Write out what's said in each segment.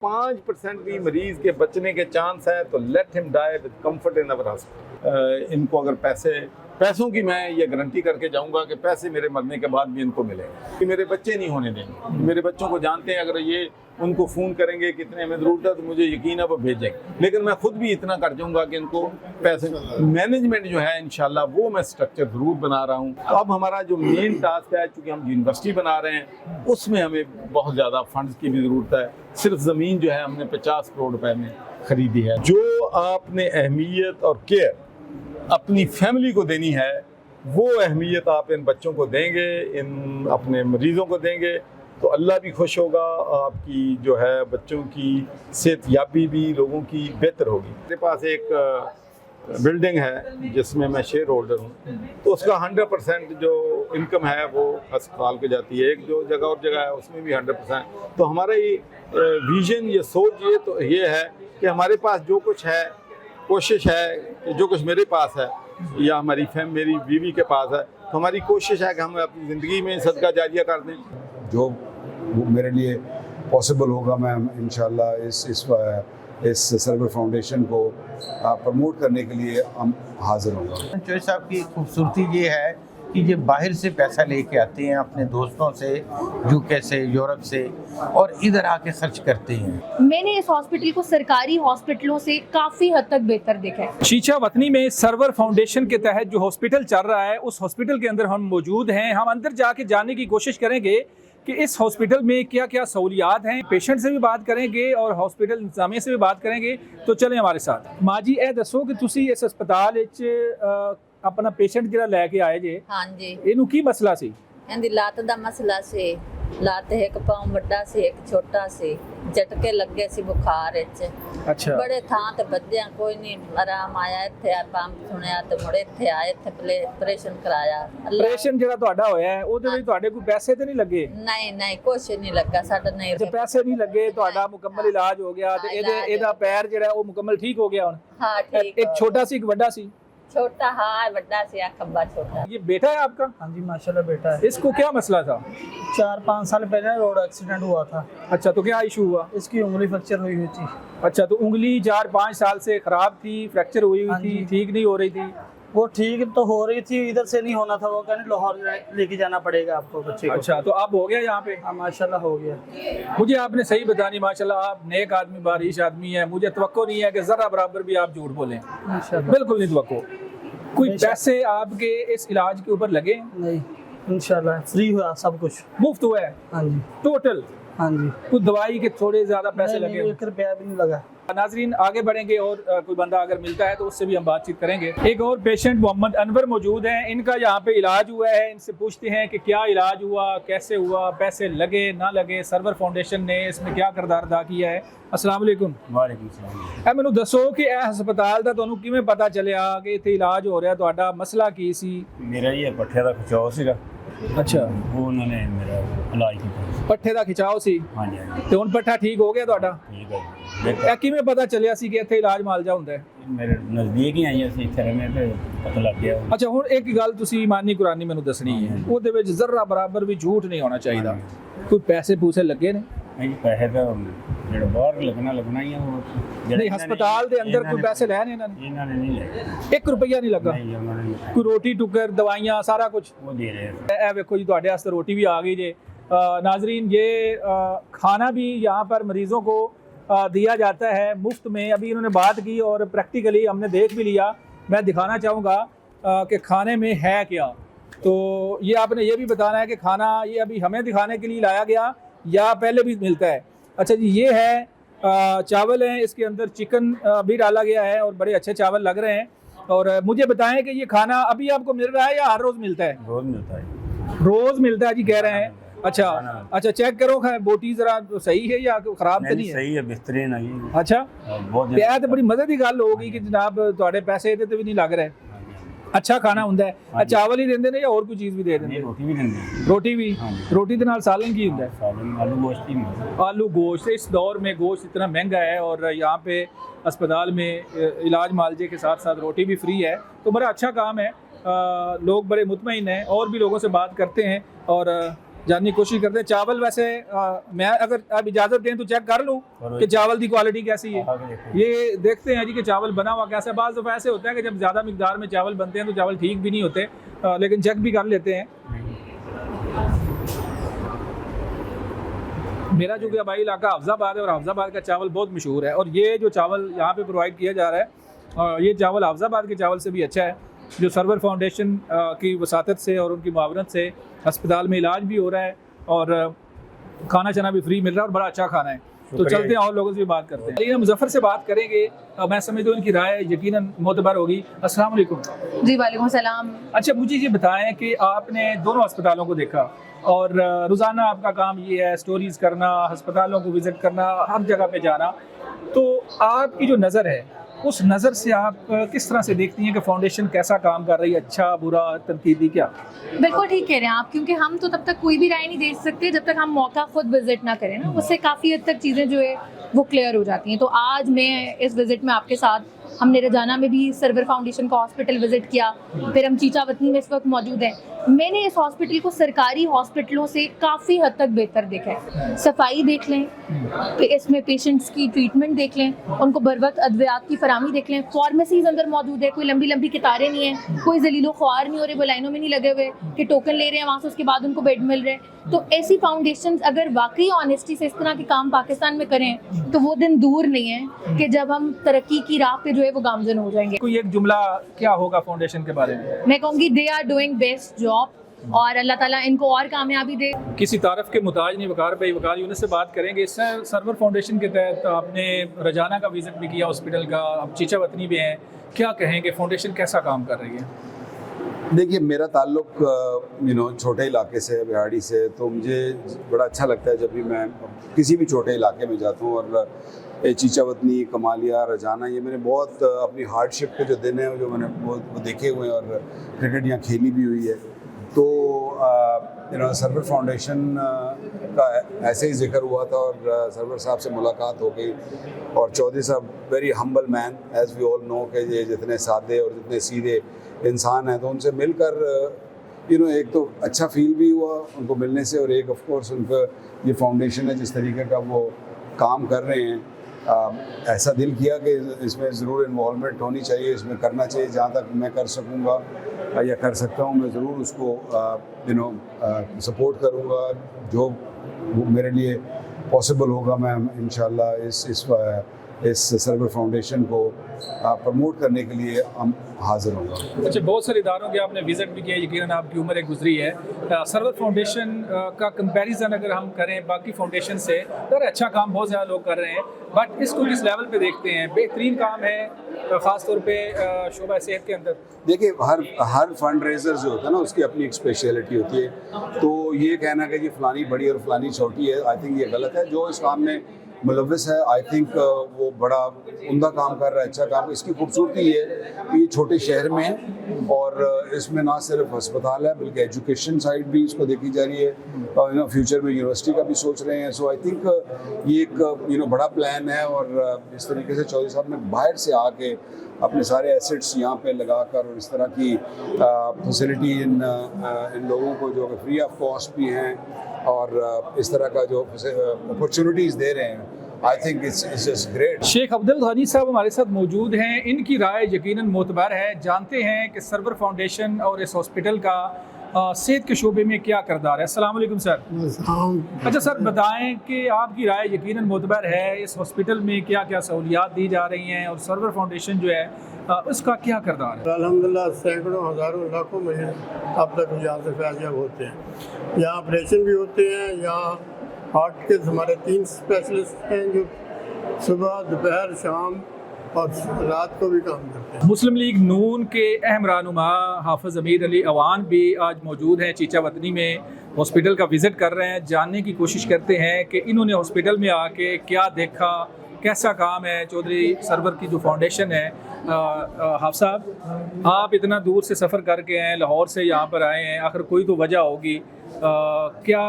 5% भी मरीज के बचने के चांस है तो let him die with comfort in our hospital. इनको अगर पैसों की मैं ये गारंटी करके जाऊंगा कि पैसे मेरे मरने के बाद भी इनको मिलेंगे कि मेरे बच्चे नहीं होने देंगे। मेरे बच्चों को जानते हैं, अगर ये उनको फ़ोन करेंगे कितने हमें ज़रूरत है तो मुझे यकीन है वो भेजेंगे, लेकिन मैं खुद भी इतना कर जाऊंगा कि इनको पैसे मैनेजमेंट जो है इंशाल्लाह वो मैं स्ट्रक्चर ज़रूर बना रहा हूँ। तो अब हमारा जो मेन टास्क है, चूँकि हम यूनिवर्सिटी बना रहे हैं उसमें हमें बहुत ज़्यादा फंड्स की भी ज़रूरत है। सिर्फ ज़मीन जो है हमने 50 करोड़ रुपए में ख़रीदी है। जो आपने अहमियत और केयर अपनी फैमिली को देनी है वो अहमियत आप इन बच्चों को देंगे, इन अपने मरीज़ों को देंगे तो अल्लाह भी खुश होगा, आपकी जो है बच्चों की सेहतयाबी भी लोगों की बेहतर होगी। मेरे पास एक बिल्डिंग है जिसमें मैं शेयर होल्डर हूँ, तो उसका 100% जो इनकम है वो अस्पताल को जाती है। एक जो जगह और जगह है उसमें भी 100%। तो हमारा ये विजन, ये सोच ये है कि हमारे पास जो कुछ है, कोशिश है कि जो कुछ मेरे पास है या हमारी मेरी बीवी के पास है, तो हमारी कोशिश है कि हम अपनी ज़िंदगी में सदका जारिया कर दें। जो मेरे लिए पॉसिबल होगा मैं इंशाल्लाह इस सर्वर फाउंडेशन को प्रमोट करने के लिए हम हाजिर होंगे। चौधरी साहब की खूबसूरती ये है कि ये बाहर से पैसा लेके आते हैं अपने दोस्तों से, यूके से, यूरोप से, और इधर आके खर्च करते हैं। मैंने इस हॉस्पिटल को सरकारी हॉस्पिटलों से काफ़ी हद तक बेहतर देखा है। शीशा वतनी में सर्वर फाउंडेशन के तहत जो हॉस्पिटल चल रहा है, उस हॉस्पिटल के अंदर हम मौजूद हैं। हम अंदर जाके जानने की कोशिश करेंगे कि इस हॉस्पिटल में क्या क्या सहूलियात हैं। पेशेंट से भी बात करेंगे और हॉस्पिटल इंतजामिया से भी बात करेंगे। तो चलें हमारे साथ। माँ जी ए दसो कि तुसी इस अस्पताल अपना पेशेंट ਜਿਹੜਾ ਲੈ ਕੇ ਆਏ ਜੇ, ਹਾਂਜੀ ਇਹਨੂੰ ਕੀ ਮਸਲਾ ਸੀ? ਇਹਦੀ ਲੱਤ ਦਾ ਮਸਲਾ ਸੀ। ਲੱਤ ਇੱਕ ਪਾਉ ਵੱਡਾ ਸੀ, ਇੱਕ ਛੋਟਾ ਸੀ। ਝਟਕੇ ਲੱਗੇ ਸੀ ਬੁਖਾਰ ਵਿੱਚ। ਅੱਛਾ, ਬੜੇ ਥਾਂ ਤੇ ਵੱਜਿਆ, ਕੋਈ ਨਹੀਂ ਆਰਾਮ ਆਇਆ। ਇੱਥੇ ਆ ਪੰਪ ਸੁਣਿਆ ਤੇ ਮੁੜੇ ਇੱਥੇ ਆਏ, ਇੱਥੇ ਆਪਰੇਸ਼ਨ ਕਰਾਇਆ। ਆਪਰੇਸ਼ਨ ਜਿਹੜਾ ਤੁਹਾਡਾ ਹੋਇਆ ਹੈ ਉਹਦੇ ਵਿੱਚ ਤੁਹਾਡੇ ਕੋਈ ਪੈਸੇ ਤੇ ਨਹੀਂ ਲੱਗੇ? ਨਹੀਂ ਨਹੀਂ ਕੁਛ ਨਹੀਂ ਲੱਗਾ ਸਾਡਾ। ਨਹੀਂ ਜੇ ਪੈਸੇ ਨਹੀਂ ਲੱਗੇ, ਤੁਹਾਡਾ ਮੁਕੰਮਲ ਇਲਾਜ ਹੋ ਗਿਆ ਤੇ ਇਹਦਾ ਪੈਰ ਜਿਹੜਾ ਉਹ ਮੁਕੰਮਲ ਠੀਕ ਹੋ ਗਿਆ ਹੁਣ? ਹਾਂ ਠੀਕ। एक छोटा सी एक बड़ा सी? छोटा हाँ बड़ा से खब्बा छोटा। ये बेटा है आपका? हाँ जी माशाल्लाह बेटा है। इसको क्या मसला था? 4-5 साल पहले रोड एक्सीडेंट हुआ था। अच्छा, तो क्या इशू हुआ? इसकी उंगली फ्रैक्चर हुई थी। अच्छा, तो उंगली 4-5 साल से खराब थी, फ्रैक्चर हुई थी, ठीक नहीं हो रही थी? वो ठीक तो हो रही थी, इधर से नहीं होना था। वो कहने लाहौर लेके जाना पड़ेगा आपको बच्चे को। अच्छा, तो अब हो गया यहाँ पे? हाँ माशाल्लाह हो गया। मुझे आपने सही बतानी, माशाल्लाह आप नेक आदमी, बारिश आदमी है। मुझे तवक्को नहीं है कि जरा बराबर भी आप झूठ बोलें, बिल्कुल नहीं तवक्को। कोई पैसे आपके इस इलाज के ऊपर लगे? नहीं, इंशाल्लाह फ्री हुआ सब कुछ, मुफ्त हुआ है? हाँ जी टोटल? हाँ जी। कुछ दवाई के थोड़े ज्यादा पैसे लगे? 1 रुपया भी नहीं लगा। नाजरीन आगे बढ़ेंगे और कोई बंदा अगर मिलता है तो उससे भी हम बातचीत करेंगे। एक और पेशेंट मोहम्मद अनवर मौजूद हैं। इनका यहाँ पे इलाज हुआ है। इनसे पूछते हैं कि क्या इलाज हुआ, कैसे हुआ, पैसे लगे ना लगे, सर्वर फाउंडेशन ने इसमें क्या किरदार अदा किया है। अस्सलाम वालेकुम। वालेकुम सलाम। मैनू दसो कि ਇਹ ਹਸਪਤਾਲ ਦਾ ਤੁਹਾਨੂੰ ਕਿਵੇਂ ਪਤਾ ਚੱਲਿਆ ਕਿ ਇੱਥੇ ਇਲਾਜ ਹੋ ਰਿਹਾ? ਤੁਹਾਡਾ ਮਸਲਾ ਕੀ ਸੀ? ਮੇਰਾ ਇਹ ਪੱਠੇ ਦਾ ਖਿਚਾਓ ਸੀਗਾ। ਅੱਛਾ, ਉਹ ਉਹਨਾਂ ਨੇ ਮੇਰਾ ਇਲਾਜ ਕੀਤਾ। ਪੱਠੇ ਦਾ ਖਿਚਾਓ ਸੀ ਹਾਂਜੀ ਤੇ ਹੁਣ ਪੱਠਾ ਠੀਕ ਹੋ ਗਿਆ ਤੁਹਾਡਾ? ਠੀਕ ਹੈ। ਇਹ ਕਿਵੇਂ ਪਤਾ ਚੱਲਿਆ ਸੀ ਕਿ ਇੱਥੇ ਇਲਾਜ ਮਾਲਜਾ ਹੁੰਦਾ ਹੈ? ਮੇਰੇ ਨਜ਼ਦੀਕ ਹੀ ਆਈ ਅਸੀਂ ਇੱਥੇ ਰਹਿੰਦੇ ਤੇ ਪਤਾ ਲੱਗ ਗਿਆ। ਅੱਛਾ, ਹੁਣ ਇੱਕ ਗੱਲ ਤੁਸੀਂ ਇਮਾਨੀ ਕੁਰਾਨੀ ਮੈਨੂੰ ਦੱਸਣੀ ਹੈ, ਉਹਦੇ ਵਿੱਚ ਜ਼ਰਾ ਬਰਾਬਰ ਵੀ ਝੂਠ ਨਹੀਂ ਹੋਣਾ ਚਾਹੀਦਾ। ਕੋਈ ਪੈਸੇ ਪੂਸੇ ਲੱਗੇ ਨੇ? ਨਹੀਂ ਪੈਸੇ ਤਾਂ ਜਿਹੜਾ ਬਾਹਰ ਲੱਗਣਾ ਹੀ ਆ। ਉਹ ਨਹੀਂ, ਹਸਪਤਾਲ ਦੇ ਅੰਦਰ ਕੋਈ ਪੈਸੇ ਲੈ ਨੇ ਇਹਨਾਂ ਨੇ ਲਏ। 1 ਰੁਪਈਆ ਨਹੀਂ ਲੱਗਾ? ਨਹੀਂ ਉਹਨਾਂ ਨੇ। ਕੋਈ ਰੋਟੀ ਟੁੱਕਰ, ਦਵਾਈਆਂ, ਸਾਰਾ ਕੁਝ ਉਹ ਦੇ ਰਹੇ। ਇਹ ਵੇਖੋ ਜੀ, ਤੁਹਾਡੇ ਵਾਸਤੇ ਰੋਟੀ ਵੀ ਆ ਗਈ ਜੇ। नाजरीन ये खाना भी यहाँ पर मरीज़ों को दिया जाता है मुफ्त में। अभी इन्होंने बात की और प्रैक्टिकली हमने देख भी लिया। मैं दिखाना चाहूँगा कि खाने में है क्या। तो ये आपने ये भी बताना है कि खाना ये अभी हमें दिखाने के लिए लाया गया या पहले भी मिलता है? अच्छा जी, ये है चावल हैं, इसके अंदर चिकन भी डाला गया है और बड़े अच्छे चावल लग रहे हैं। और मुझे बताएं कि ये खाना अभी आपको मिल रहा है या हर रोज़ मिलता है? रोज़ मिलता है। रोज़ मिलता है जी, कह रहे हैं। अच्छा अच्छा, चेक करो बोटी जरा सही है या खराब तो नहीं है? सही है, बेहतरीन है। अच्छा, बहुत तो बड़ी मदद की गल होगी कि जनाब ਤੁਹਾਡੇ ਪੈਸੇ ਇਹਦੇ ਤੇ ਵੀ ਨਹੀਂ ਲੱਗ ਰਹੇ। ਅੱਛਾ ਖਾਣਾ ਹੁੰਦਾ ਹੈ। ਚਾਵਲ ਹੀ ਦਿੰਦੇ ਨੇ ਜਾਂ ਹੋਰ ਕੋਈ ਚੀਜ਼ ਵੀ ਦੇ ਦਿੰਦੇ? ਰੋਟੀ ਵੀ ਦਿੰਦੇ। रोटी भी? रोटी के नाल सालन की होता है? सालन आलू गोश्त ही मिलता है। आलू गोश्त। इस दौर में गोश्त इतना महंगा है और यहाँ पे अस्पताल में इलाज मालजे के साथ साथ रोटी भी फ्री है, तो बड़ा अच्छा काम है। लोग बड़े मुतमईन हैं और भी लोगों से बात करते हैं। और जानने की कोशिश करते हैं। चावल वैसे मैं अगर आप इजाज़त दें तो चेक कर लूँ कि चावल की क्वालिटी कैसी है। ये देखते हैं जी कि चावल बना हुआ कैसा है। बाज़ दफ़ा ऐसे होता है कि जब ज़्यादा मिकदार में चावल बनते हैं तो चावल ठीक भी नहीं होते, लेकिन चेक भी कर लेते हैं। मेरा जो कि भाई इलाका हाफजाबाद है और हाफजाबाद का चावल बहुत मशहूर है, और ये जो चावल यहाँ पे प्रोवाइड किया जा रहा है ये चावल हाफजाबाद के चावल से भी अच्छा है, जो सरवर फाउंडेशन की वसातत से और उनकी मुआवनत से अस्पताल में इलाज भी हो रहा है और खाना चना भी फ्री मिल रहा है और बड़ा अच्छा खाना है। तो चलते हैं और लोगों से भी बात करते हैं। लेकिन मुजफ्फर से बात करेंगे, मैं समझता हूँ इनकी राय यकीनन मोतबर होगी। अस्सलाम वालेकुम। जी वालेकुम सलाम। अच्छा, मुझे ये बताएं कि आपने दोनों अस्पतालों को देखा और रोज़ाना आपका काम ये है स्टोरीज़ करना, अस्पतालों को विज़िट करना, हर जगह पे जाना, तो आपकी जो नज़र है उस नज़र से आप किस तरह से देखती हैं कि फाउंडेशन कैसा काम कर रही है, अच्छा बुरा तनकीदी क्या? बिल्कुल ठीक कह रहे हैं आप, क्योंकि हम तो तब तक कोई भी राय नहीं दे सकते जब तक हम मौका खुद विजिट ना करें ना, उससे काफ़ी हद तक चीज़ें जो है वो क्लियर हो जाती हैं। तो आज मैं इस विज़िट में आपके साथ, हमने रजाना में भी सरवर फाउंडेशन का हॉस्पिटल विज़िट किया, फिर हम चीचा वतनी में इस वक्त मौजूद हैं। मैंने इस हॉस्पिटल को सरकारी हॉस्पिटलों से काफ़ी हद तक बेहतर देखा है। सफाई देख लें, इसमें पेशेंट्स की ट्रीटमेंट देख लें, उनको बर वक्त अद्वियात की फराहमी देख लें, फार्मेसीज अंदर मौजूद है, कोई लंबी लंबी कतारें नहीं हैं, कोई जलीलो ख्वार नहीं हो रहे, वो लाइनों में नहीं लगे हुए कि टोकन ले रहे हैं वहाँ से उसके बाद उनको बेड मिल रहे हैं। तो ऐसी फाउंडेशन अगर वाकई ऑनेस्टी से इस तरह के काम पाकिस्तान में करें तो वो दिन दूर नहीं है कि जब हम तरक्की की राह पे जो है वो गामजन हो जाएंगे। कोई एक जुमला क्या होगा फाउंडेशन के बारे में? मैं कहूँगी they are doing best job और अल्लाह ताला इनको और कामयाबी दे। किसी तारफ़ के मुताज नहीं, वकार भाई वकार यूनिस से बात करेंगे। इस सरवर फाउंडेशन के तहत आपने रजाना का विज़िट भी किया हॉस्पिटल का, अब चीचा वतनी भी हैं, क्या कहेंगे फाउंडेशन कैसा काम कर रही है? देखिए, मेरा ताल्लुक छोटे इलाके से है, बिहाड़ी से, तो मुझे बड़ा अच्छा लगता है जब भी मैं किसी भी छोटे इलाके में जाता हूँ। और चीचा वतनी, कमालिया, रजाना, ये मैंने बहुत अपनी हार्डशिप के जो दिन हैं जो मैंने वो देखे हुए हैं, और क्रिकेट यहाँ खेली भी हुई है। तो सरवर फाउंडेशन का ऐसे ही जिक्र हुआ था और सरवर साहब से मुलाकात हो गई, और चौधरी साहब very humble man, as we all know कि ये जितने सादे और जितने सीधे इंसान हैं, तो उनसे मिलकर एक तो अच्छा फील भी हुआ उनको मिलने से, और एक ऑफ कोर्स उनका ये फाउंडेशन है जिस तरीके का वो काम कर रहे हैं, ऐसा दिल किया कि इसमें ज़रूर इन्वॉल्वमेंट होनी चाहिए, इसमें करना चाहिए। जहाँ तक मैं कर सकूँगा या कर सकता हूँ मैं ज़रूर उसको सपोर्ट करूँगा। जो मेरे लिए पॉसिबल होगा मैं इंशाल्लाह इस सरवर फाउंडेशन को प्रमोट करने के लिए हम हाजिर होंगे। अच्छा, बहुत सारे इदारों के आपने विज़िट भी किया, यकीनन आपकी उम्र एक गुजरी है। सरवर फाउंडेशन का कंपैरिजन अगर हम करें बाकी फाउंडेशन से, तो अच्छा काम बहुत ज़्यादा लोग कर रहे हैं, बट इसको किस लेवल पे देखते हैं? बेहतरीन काम है ख़ास तौर पे शोबा सेहत के अंदर? देखिए, हर फंड रेजर जो होता है ना उसकी अपनी एक स्पेशलिटी होती है, तो ये कहना कि ये फ़लानी बड़ी और फ़लानी छोटी है, आई थिंक ये गलत है। जो इस काम में मुलव्वस है, आई थिंक वो बड़ा उम्दा काम कर रहा है, अच्छा काम। इसकी खूबसूरती ये है कि ये छोटे शहर में है और इसमें ना सिर्फ अस्पताल है बल्कि एजुकेशन साइड भी इसको देखी जा रही है, और फ्यूचर में यूनिवर्सिटी का भी सोच रहे हैं। सो आई थिंक ये एक बड़ा प्लान है, और इस तरीके से चौधरी साहब ने बाहर से आके अपने सारे एसेट्स यहाँ पे लगाकर और इस तरह की फैसिलिटी इन लोगों को जो फ्री ऑफ कॉस्ट भी हैं और इस तरह का जो अपॉर्चुनिटीज़ दे रहे हैं, I think it's just great. Sheikh Abdul Ghani साहब हमारे साथ मौजूद हैं, इनकी राय यकीनन मोतबर है। जानते हैं कि सरवर फाउंडेशन और इस हॉस्पिटल का सेहत के शोबे में क्या किरदार है। अस्सलाम वालेकुम सर। अच्छा सर, बताएं कि आपकी राय यकीनन मोतबर है, इस हॉस्पिटल में क्या क्या सहूलियात दी जा रही हैं और सरवर फाउंडेशन जो है उसका क्या किरदार है? अल्हम्दुलिल्लाह सैकड़ों हज़ारों लाखों में अब तक यहाँ से फैज़याब होते हैं। यहाँ ऑपरेशन भी होते हैं, यहाँ हार्ट के हमारे 3 स्पेशलिस्ट हैं जो सुबह, दोपहर, शाम और रात को भी काम करते हैं। मुस्लिम लीग नून के अहम रहनुमा हाफिज़ अमीर अली अवान भी आज मौजूद हैं चीचा वतनी में, हॉस्पिटल का विज़िट कर रहे हैं। जानने की कोशिश करते हैं कि इन्होंने हॉस्पिटल में आके क्या देखा, कैसा काम है। चौधरी सरवर की जो फाउंडेशन है, हाफ साहब आप इतना दूर से सफ़र करके आए, लाहौर से यहाँ पर आए हैं, आखिर कोई तो वजह होगी। क्या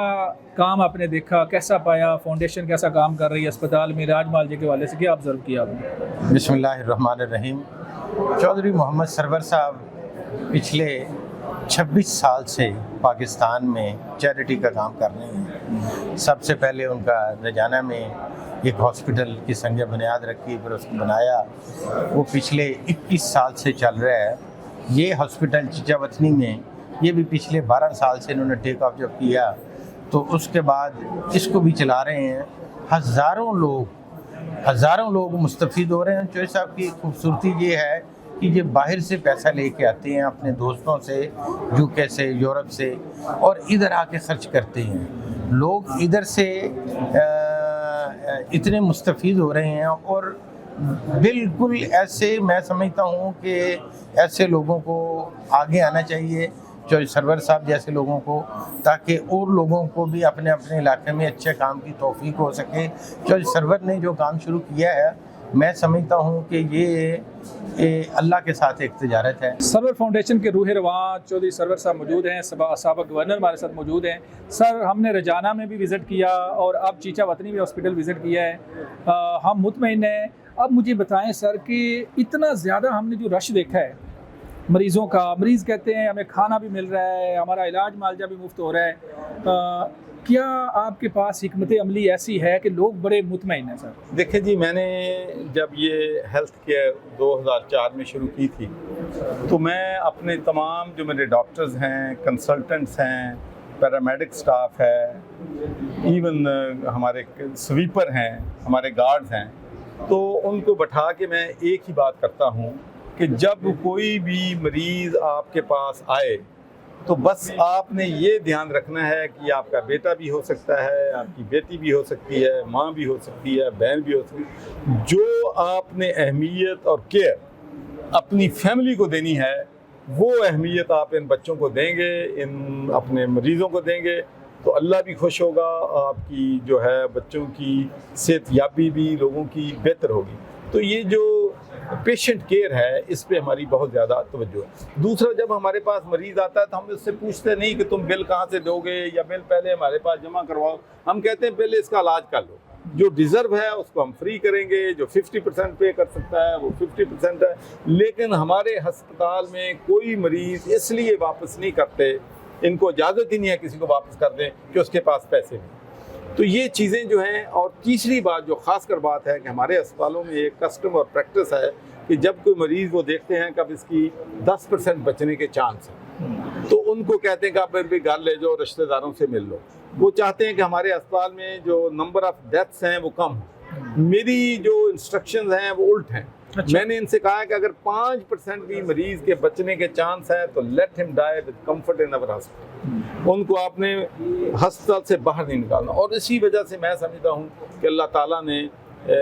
काम आपने देखा, कैसा पाया, फाउंडेशन कैसा काम कर रही है अस्पताल में, इलाज मुआवजे के वाले से क्या ऑब्ज़र्व किया आपने? बिस्मिल्लाहिर्रहमानिर्रहीम। चौधरी मोहम्मद सरवर साहब पिछले 26 साल से पाकिस्तान में चैरिटी का काम कर रहे हैं। सबसे पहले उनका रजाना में एक हॉस्पिटल की संग बुनियाद रखी, फिर उसको बनाया। वो पिछले 21 साल से चल रहा है। ये हॉस्पिटल चीचावतनी में ये भी पिछले 12 साल से इन्होंने टेक ऑफ जब किया, तो उसके बाद इसको भी चला रहे हैं। हज़ारों लोग मुस्तफ़ीद हो रहे हैं। चौधरी साहब की खूबसूरती ये है कि ये बाहर से पैसा लेके आते हैं अपने दोस्तों से, यूके से, यूरोप से, और इधर आके खर्च करते हैं। लोग इधर से इतने मुस्तफ़ीद हो रहे हैं, और बिल्कुल ऐसे मैं समझता हूँ कि ऐसे लोगों को आगे आना चाहिए, चौधरी सरवर साहब जैसे लोगों को, ताकि और लोगों को भी अपने अपने इलाके में अच्छे काम की तौफीक हो सके। चौधरी सरवर ने जो काम शुरू किया है, मैं समझता हूँ कि ये अल्लाह के साथ एक तिजारत है। सरवर फाउंडेशन के रूह रवां चौधरी सरवर साहब मौजूद हैं, साबिक़ गवर्नर हमारे साथ मौजूद हैं। सर, हमने रजाना में भी विज़िट किया और अब चीचावतनी भी हॉस्पिटल विज़िट किया है। हम मुतमईन हैं। अब मुझे बताएं सर कि इतना ज़्यादा हमने जो रश देखा है मरीज़ों का, मरीज़ कहते हैं हमें खाना भी मिल रहा है, हमारा इलाज मुआवजा भी मुफ्त हो रहा है, क्या आपके पास हिकमत अमली ऐसी है कि लोग बड़े मुतमईन हैं सर? देखिए जी, मैंने जब ये हेल्थ केयर 2004 में शुरू की थी, तो मैं अपने तमाम जो मेरे डॉक्टर्स हैं, कंसल्टेंट्स हैं, पैरामेडिक स्टाफ है, इवन हमारे स्वीपर हैं, हमारे गार्ड्स हैं, तो उनको बैठा के मैं एक ही बात करता हूँ कि जब कोई भी मरीज़ आपके पास आए तो बस आपने ये ध्यान रखना है कि आपका बेटा भी हो सकता है, आपकी बेटी भी हो सकती है, माँ भी हो सकती है, बहन भी हो सकती है। जो आपने अहमियत और केयर अपनी फैमिली को देनी है, वो अहमियत आप इन बच्चों को देंगे, इन अपने मरीज़ों को देंगे, तो अल्लाह भी खुश होगा, आपकी जो है बच्चों की सेहतयाबी भी लोगों की बेहतर होगी। तो ये जो पेशेंट केयर है, इस पे हमारी बहुत ज़्यादा तवज्जो है। दूसरा, जब हमारे पास मरीज़ आता है तो हम उससे पूछते नहीं कि तुम बिल कहाँ से दोगे या बिल पहले हमारे पास जमा करवाओ। हम कहते हैं पहले इसका इलाज कर लो, जो डिज़र्व है उसको हम फ्री करेंगे, जो 50% पे कर सकता है वो 50% है। लेकिन हमारे अस्पताल में कोई मरीज़ इसलिए वापस नहीं करते, इनको इजाज़त ही नहीं है किसी को वापस कर दें कि उसके पास पैसे नहीं। तो ये चीज़ें जो हैं, और तीसरी बात जो ख़ास कर बात है कि हमारे अस्पतालों में एक कस्टम और प्रैक्टिस है कि जब कोई मरीज़ वो देखते हैं कब इसकी 10% बचने के चांस हैं, तो उनको कहते हैं कि आप भी घर ले जाओ, रिश्तेदारों से मिल लो। वो चाहते हैं कि हमारे अस्पताल में जो नंबर ऑफ़ डेथ्स हैं वो कम हो। मेरी जो इंस्ट्रक्शंस हैं वो उल्ट हैं। मैंने इनसे कहा है कि अगर 5% भी मरीज़ के बचने के चांस हैं तो let him die with comfort in our hospital. उनको आपने हस्पताल से बाहर नहीं निकालना। और इसी वजह से मैं समझता हूँ कि अल्लाह ताला ने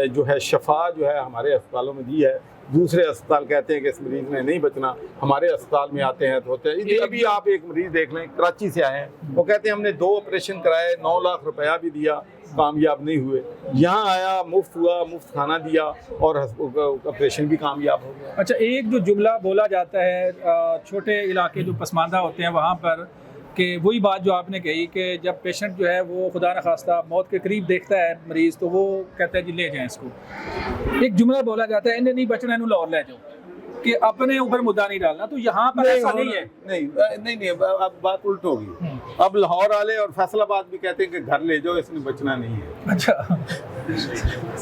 जो है शफा जो है हमारे अस्पतालों में दी है। दूसरे अस्पताल कहते हैं कि इस मरीज़ में नहीं बचना, हमारे अस्पताल में आते हैं तो होते हैं। अभी आप एक मरीज़ देख लें, कराची से आए हैं, वो कहते हैं हमने 2 ऑपरेशन कराए, 9 लाख रुपया भी दिया, कामयाब नहीं हुए। यहाँ आया, मुफ्त हुआ, मुफ्त खाना दिया और ऑपरेशन भी कामयाब हो गया। अच्छा, एक जो जुमला बोला जाता है छोटे इलाके जो पसमानदा होते हैं वहाँ पर, कि वही बात जो आपने कही कि जब पेशेंट जो है वो खुदा न खास्ता मौत के करीब देखता है मरीज़, तो वो कहता है जी ले जाएं इसको। एक जुमला बोला जाता है इन्हें नहीं बचना, इन्हें लाहौर ले जाओ, कि अपने ऊपर मुद्दा नहीं डालना। तो यहाँ पर ऐसा नहीं है। नहीं, अब बात उल्ट होगी। अब लाहौर वाले और फैसलाबाद भी कहते हैं कि घर ले जाओ, इसमें बचना नहीं है। अच्छा,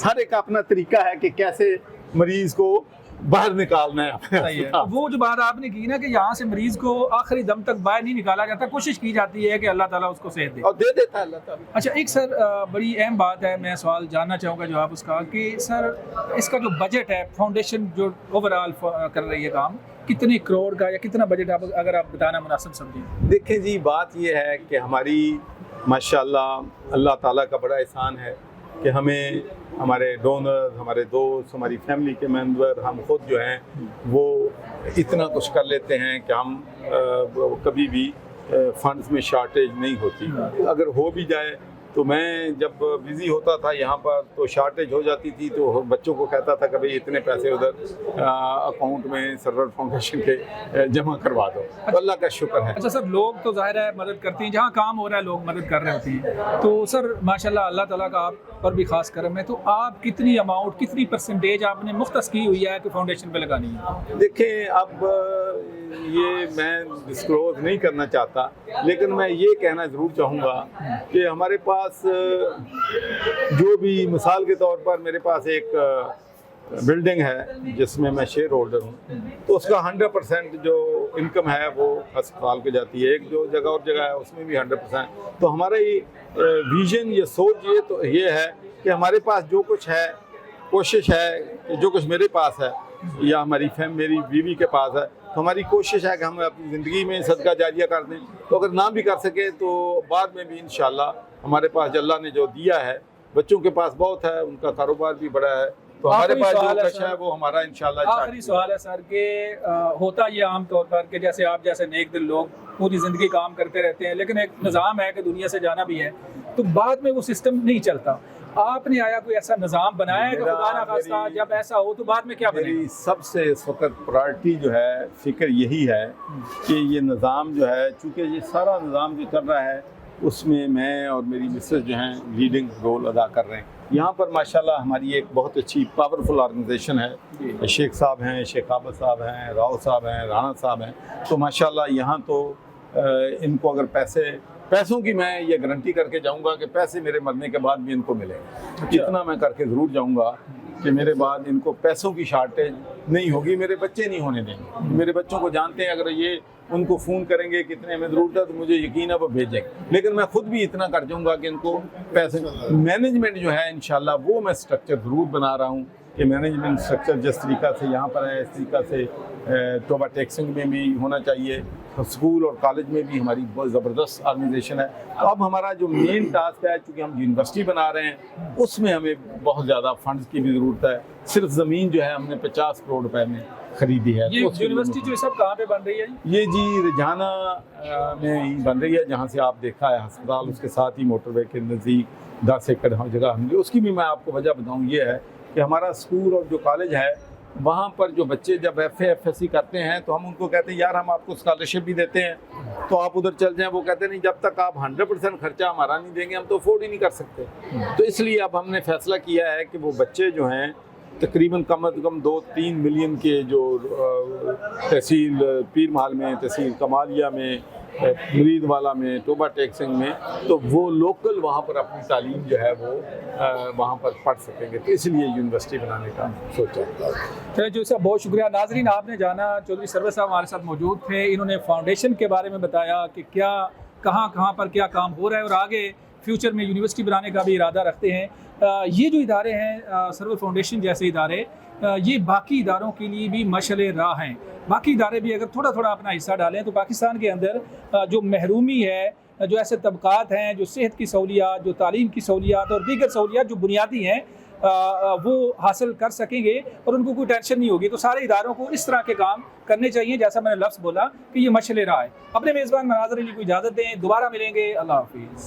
हर एक का अपना तरीका है कि कैसे मरीज को बाहर निकालना है। सही है। वो जो बात आपने की ना कि यहाँ से मरीज को आखिरी दम तक बाहर नहीं निकाला जाता, कोशिश की जाती है कि अल्लाह ताला उसको सेहत दे, और दे देता है अल्लाह ताला। अच्छा, एक सर बड़ी अहम बात है, मैं सवाल जानना चाहूँगा जवाब उसका, कि सर इसका जो बजट है, फाउंडेशन जो ओवरऑल कर रही है काम, कितने करोड़ का या कितना बजट आप अगर आप बताना मुनासिब समझें? देखें जी, बात ये है कि हमारी माशाल्लाह अल्लाह ताला का बड़ा एहसान है कि हमें हमारे डोनर, हमारे दोस्त, हमारी फैमिली के मेंबर, हम खुद जो हैं वो इतना कुछ कर लेते हैं कि हम कभी भी फंड्स में शॉर्टेज नहीं होती। अगर हो भी जाए تو میں جب بزی ہوتا تھا یہاں پر تو شارٹیج ہو جاتی تھی، تو بچوں کو کہتا تھا کہ بھئی اتنے پیسے ادھر اکاؤنٹ میں سرور فاؤنڈیشن کے جمع کروا دو، تو اللہ کا شکر ہے۔ اچھا سر، لوگ تو ظاہر ہے مدد کرتے ہیں، جہاں کام ہو رہا ہے لوگ مدد کر رہے ہوتے ہیں، تو سر ماشاءاللہ اللہ تعالیٰ کا آپ پر بھی خاص کرم ہے، تو آپ کتنی اماؤنٹ، کتنی پرسنٹیج آپ نے مختص کی ہوئی ہے کہ فاؤنڈیشن پہ لگانی ہے؟ دیکھیں اب یہ میں ڈسکلوز نہیں کرنا چاہتا، لیکن میں یہ کہنا ضرور چاہوں گا کہ ہمارے پاس جو بھی مثال کے طور پر میرے پاس ایک بلڈنگ ہے جس میں شیئر ہولڈر ہوں، تو اس کا 100% جو انکم ہے وہ ہسپتال کو جاتی ہے، ایک جو جگہ اور جگہ ہے اس میں بھی 100%۔ تو ہمارا یہ ویژن، یہ سوچ یہ ہے کہ ہمارے پاس جو کچھ ہے، کوشش ہے کہ جو کچھ میرے پاس ہے یا میری بیوی کے پاس ہے، تو ہماری کوشش ہے کہ ہم اپنی زندگی میں صدقہ جاریہ کر دیں، تو اگر نہ بھی کر سکے تو بعد میں بھی انشاءاللہ ہمارے پاس اللہ نے جو دیا ہے، بچوں کے پاس بہت ہے، ان کا کاروبار بھی بڑا ہے، تو ہمارے پاس جو کچھ ہے وہ ہمارا انشاءاللہ۔ آخری سوال ہے سر کہ ہوتا یہ عام طور پر کہ جیسے آپ جیسے نیک دل لوگ پوری زندگی کام کرتے رہتے ہیں، لیکن ایک نظام ہے کہ دنیا سے جانا بھی ہے، تو بعد میں وہ سسٹم نہیں چلتا۔ آپ نے آیا کوئی ایسا نظام بنایا ہے کہ خدا نہ خواستہ جب ایسا ہو تو بعد میں کیا بنے؟ میری سب سے اس وقت پرائرٹی جو ہے، فکر یہی ہے کہ یہ نظام جو ہے، چونکہ یہ سارا نظام جو چل رہا ہے اس میں اور میری مسز جو ہیں لیڈنگ رول ادا کر رہے ہیں۔ یہاں پر ماشاءاللہ ہماری ایک بہت اچھی پاورفل آرگنائزیشن ہے، شیخ صاحب ہیں، شیخ عابد صاحب ہیں، راؤ صاحب ہیں، رانا صاحب ہیں، تو ماشاءاللہ یہاں تو ان کو اگر پیسوں کی میں یہ گارنٹی کر کے جاؤں گا کہ پیسے میرے مرنے کے بعد بھی ان کو ملیں گے، اتنا میں کر کے ضرور جاؤں گا کہ میرے بعد ان کو پیسوں کی شارٹیج نہیں ہوگی، میرے بچے نہیں ہونے دیں گے۔ میرے بچوں کو جانتے ہیں، اگر یہ ان کو فون کریں گے کتنے ہمیں ضرورت ہے تو مجھے یقین ہے وہ بھیجیں گے، لیکن میں خود بھی اتنا کر جاؤں گا کہ ان کو پیسے مینجمنٹ جو ہے انشاءاللہ وہ میں سٹرکچر ضرور بنا رہا ہوں کہ مینجمنٹ سٹرکچر جس طریقہ سے یہاں پر ہے اس طریقہ سے توبہ ٹیکسنگ میں بھی ہونا چاہیے، اسکول اور کالج میں بھی ہماری بہت زبردست آرگنائزیشن ہے۔ اب ہمارا جو مین ٹاسک ہے، چونکہ ہم یونیورسٹی بنا رہے ہیں، اس میں ہمیں بہت زیادہ فنڈز کی بھی ضرورت ہے۔ صرف زمین جو ہے ہم نے 50 کروڑ روپے میں خریدی ہے۔ یہ یونیورسٹی جو سب کہاں پہ بن رہی ہے؟ یہ جی رجحانہ میں ہی بن رہی ہے، جہاں سے آپ دیکھا ہے ہسپتال، اس کے ساتھ ہی موٹر وے کے نزدیک 10 ایکڑ جگہ ہم نے۔ اس کی بھی میں آپ کو وجہ بتاؤں، یہ ہے کہ ہمارا اسکول اور جو کالج ہے وہاں پر جو بچے جب FA/FSC کرتے ہیں تو ہم ان کو کہتے ہیں یار ہم آپ کو اسکالرشپ بھی دیتے ہیں تو آپ ادھر چل جائیں، وہ کہتے ہیں نہیں جب تک آپ 100% خرچہ ہمارا نہیں دیں گے ہم تو افورڈ ہی نہیں کر سکتے۔ تو اس لیے اب ہم نے فیصلہ کیا ہے کہ وہ بچے جو ہیں تقریباً کم از کم 2-3 ملین کے جو تحصیل پیر محل میں، تحصیل کمالیہ میں، مرید والا میں، توبہ ٹیکسنگ میں، تو وہ لوکل وہاں پر اپنی تعلیم جو ہے وہ وہاں پر پڑھ سکیں گے، تو اس لیے یونیورسٹی بنانے کا سوچا ہے۔ جو صاحب بہت شکریہ۔ ناظرین، آپ نے جانا چودھری سرور صاحب ہمارے ساتھ موجود تھے، انہوں نے فاؤنڈیشن کے بارے میں بتایا کہ کیا کہاں پر کیا کام ہو رہا ہے اور آگے فیوچر میں یونیورسٹی بنانے کا بھی ارادہ رکھتے ہیں۔ یہ جو ادارے ہیں سرور فاؤنڈیشن جیسے ادارے، یہ باقی اداروں کے لیے بھی مشعل راہ ہیں۔ باقی ادارے بھی اگر تھوڑا اپنا حصہ ڈالیں تو پاکستان کے اندر جو محرومی ہے، جو ایسے طبقات ہیں جو صحت کی سہولیات، جو تعلیم کی سہولیات اور دیگر سہولیات جو بنیادی ہیں وہ حاصل کر سکیں گے اور ان کو کوئی ٹینشن نہیں ہوگی۔ تو سارے اداروں کو اس طرح کے کام کرنے چاہیے، جیسا میں نے لفظ بولا کہ یہ مشعل راہ ہے۔ اپنے میزبان مناظر علی کو اجازت دیں، دوبارہ ملیں گے، اللہ حافظ۔